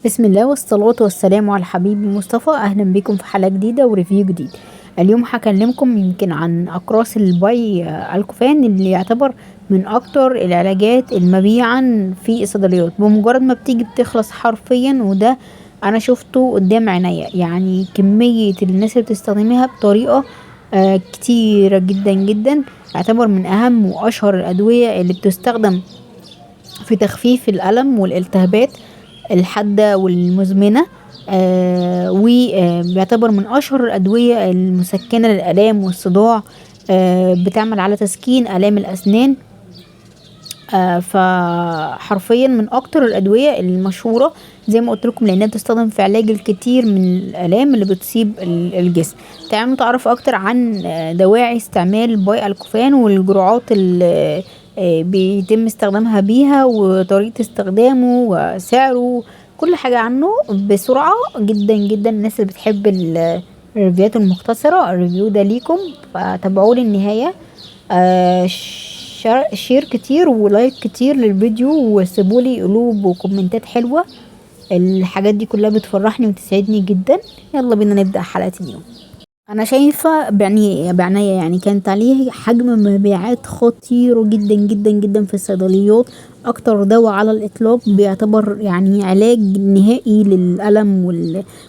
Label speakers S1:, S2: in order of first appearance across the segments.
S1: بسم الله والصلاة والسلام على الحبيب المصطفى. أهلا بكم في حلقة جديدة وريفيو جديد. اليوم هكلمكم يمكن عن أقراص الباي الكوفان اللي يعتبر من أكتر العلاجات المبيعا في الصيدليات. بمجرد ما بتيجي بتخلص حرفيا، وده أنا شفته قدام عينيا. يعني كمية الناس اللي بتستخدمها بطريقة كتيرة جدا جدا. يعتبر من أهم وأشهر الأدوية اللي بتستخدم في تخفيف الألم والالتهابات الحادة والمزمنة. وبيعتبر من أشهر الأدوية المسكنة للآلام والصداع. بتعمل على تسكين آلام الأسنان. فحرفيا من أكتر الأدوية المشهورة زي ما قلت لكم، لأنها بتستخدم في علاج الكثير من الآلام اللي بتصيب الجسم. تعالوا نتعرف أكتر عن دواعي استعمال باي الكوفان والجرعات اللي بيتم استخدامها بيها وطريقة استخدامه وسعره، كل حاجة عنه بسرعة جدا جدا. الناس اللي بتحب الريفيوهات المختصرة، الريفيو ده ليكم، فتابعوا لي النهاية. شير كتير ولايك كتير للفيديو، وسيبوا لي قلوب وكومنتات حلوة. الحاجات دي كلها بتفرحني وتسعدني جدا. يلا بينا نبدأ حلقة اليوم. انا شايفه بعناية يعني كانت عليه حجم مبيعات خطير جدا جدا جدا في الصيدليات. اكتر دواء على الاطلاق بيعتبر يعني علاج نهائي للالم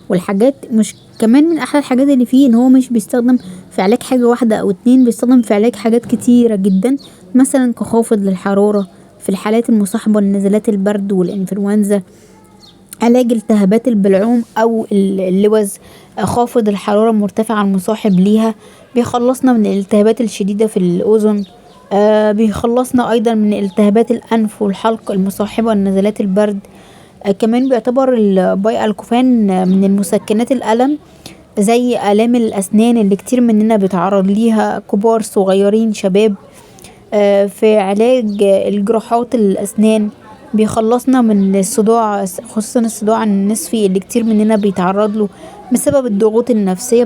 S1: والحاجات. مش كمان من احلى الحاجات اللي فيه ان هو مش بيستخدم في علاج حاجه واحده او اتنين، بيستخدم في علاج حاجات كتيره جدا، مثلا كخافض للحراره في الحالات المصاحبه لنزلات البرد والانفلونزا، علاج التهابات البلعوم او اللوز، خافض الحرارة المرتفعة المصاحب ليها، بيخلصنا من الالتهابات الشديدة في الأذن. بيخلصنا أيضا من التهابات الأنف والحلق المصاحبة لنزلات البرد. كمان بيعتبر الباي الكوفان من المسكنات الألم، زي آلام الأسنان اللي كتير مننا بيتعرض ليها، كبار صغيرين شباب. في علاج الجراحات الأسنان، بيخلصنا من الصداع، خصوصا الصداع النصفي اللي كتير مننا بيتعرض له بسبب الضغوط النفسية،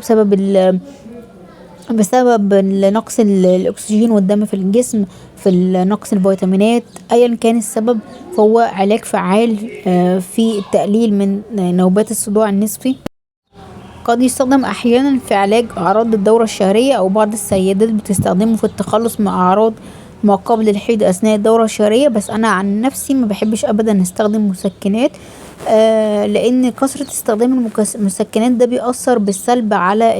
S1: بسبب نقص الأكسجين والدم في الجسم، في نقص الفيتامينات، أيا كان السبب. فهو علاج فعال في التقليل من نوبات الصداع النصفي. قد يستخدم أحيانا في علاج أعراض الدورة الشهرية، أو بعض السيدات بتستخدمه في التخلص من أعراض ما قبل الحيض أثناء الدورة الشهرية. بس أنا عن نفسي ما بحبش أبدا أستخدم مسكنات، لأن كثرة استخدام المسكنات ده بيأثر بالسلب على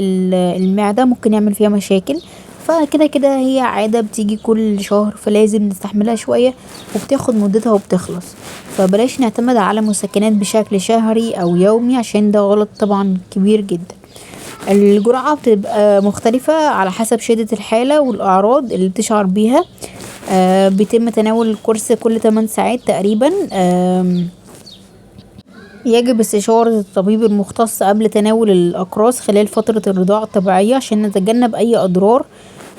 S1: المعدة، ممكن يعمل فيها مشاكل. فكده كده هي عادة بتيجي كل شهر، فلازم نستحملها شوية وبتاخد مدتها وبتخلص. فبلاش نعتمد على مسكنات بشكل شهري أو يومي، عشان ده غلط طبعا كبير جدا. الجرعة بتبقى مختلفة على حسب شدة الحالة والأعراض اللي بتشعر بيها. بيتم تناول الكورس كل 8 ساعات تقريبا. يجب استشارة الطبيب المختص قبل تناول الأقراص خلال فترة الرضاعة الطبيعية، عشان نتجنب أي أضرار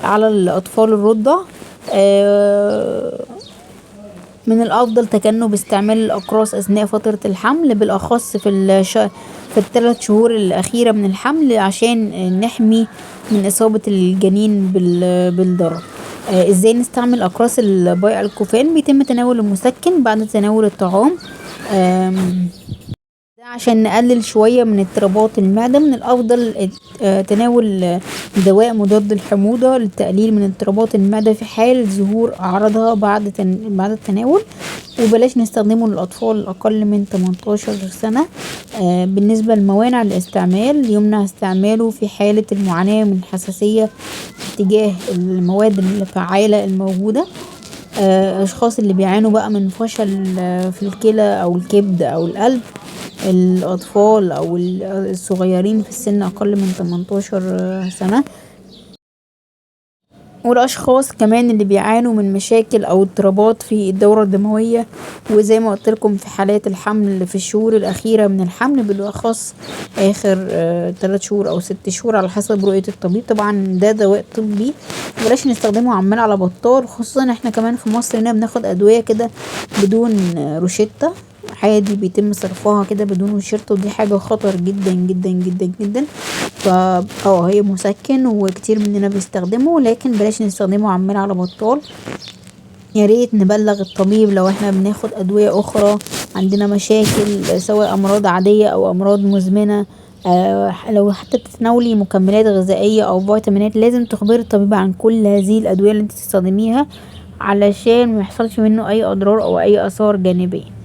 S1: على الأطفال الرضع. من الأفضل تجنب استعمال الأقراص أثناء فترة الحمل، بالأخص في ال3 شهور الأخيرة من الحمل، عشان نحمي من إصابة الجنين بالضرر. ازاي نستعمل أقراص الباي الكوفان؟ بيتم تناول المسكن بعد تناول الطعام، ده عشان نقلل شوية من اضطرابات المعدة. من الأفضل تناول دواء مضاد للحموضة للتقليل من اضطرابات المعدة في حال ظهور أعراضها بعد التناول. وبلاش نستخدمه للأطفال أقل من 18 سنة. بالنسبة للموانع الاستعمال، يمنع استعماله في حالة المعاناة من حساسية تجاه المواد الفعالة الموجودة. أشخاص اللي بيعانوا بقى من فشل في الكلى أو الكبد أو القلب، الأطفال أو الصغيرين في السن أقل من 18 سنة، والأشخاص كمان اللي بيعانوا من مشاكل أو اضطرابات في الدورة الدموية. وزي ما قلت لكم في حالات الحمل في الشهور الأخيرة من الحمل، بالأخص آخر 3 شهور أو 6 شهور على حسب رؤية الطبيب. طبعا ده دواء طبي، بلاش نستخدمه عمال على بطال، خصوصا احنا كمان في مصر هنا بناخد أدوية كده بدون روشتة، عادي بيتم صرفها كده بدون روشتة، ودي حاجة خطر جدا جدا جدا جدا. هي مسكن وكتير مننا بيستخدمه، لكن بلاش نستخدمه عمال على بطال. يا ريت نبلغ الطبيب لو احنا بناخد ادوية اخرى، عندنا مشاكل سواء امراض عادية او امراض مزمنة. لو حتى تتناولي مكملات غذائية او فيتامينات لازم تخبري الطبيب عن كل هذه الادوية اللي انت تستخدميها، علشان ما يحصلش منه اي اضرار او اي اثار جانبية.